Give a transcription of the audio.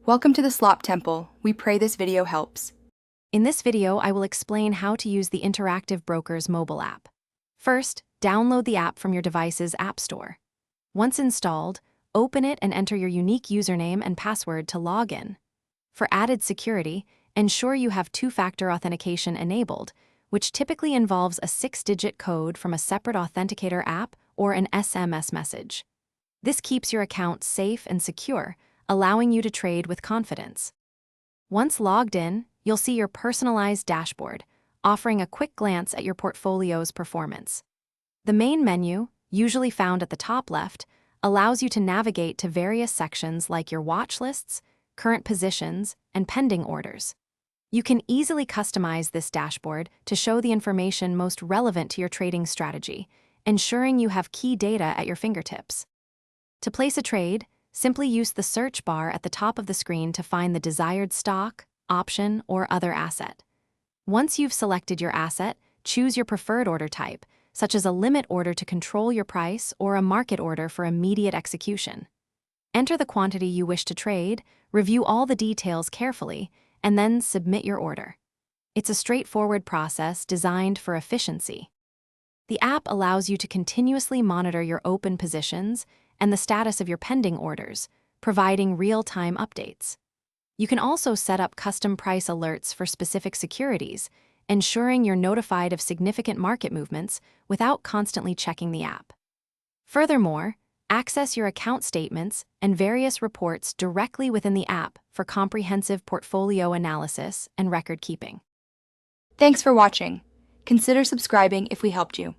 Welcome to the Slop Temple. We pray this video helps. In this video, I will explain how to use the Interactive Brokers mobile app. First, download the app from your device's App Store. Once installed, open it and enter your unique username and password to log in. For added security, ensure you have two-factor authentication enabled, which typically involves a 6-digit code from a separate authenticator app or an SMS message. This keeps your account safe and secure, allowing you to trade with confidence. Once logged in, you'll see your personalized dashboard, offering a quick glance at your portfolio's performance. The main menu, usually found at the top left, allows you to navigate to various sections like your watch lists, current positions, and pending orders. You can easily customize this dashboard to show the information most relevant to your trading strategy, ensuring you have key data at your fingertips. To place a trade, simply use the search bar at the top of the screen to find the desired stock, option, or other asset. Once you've selected your asset, choose your preferred order type, such as a limit order to control your price or a market order for immediate execution. Enter the quantity you wish to trade, review all the details carefully, and then submit your order. It's a straightforward process designed for efficiency. The app allows you to continuously monitor your open positions and the status of your pending orders, providing real-time updates. You can also set up custom price alerts for specific securities, ensuring you're notified of significant market movements without constantly checking the app. Furthermore, access your account statements and various reports directly within the app for comprehensive portfolio analysis and record keeping. Thanks for watching. Consider subscribing if we helped you.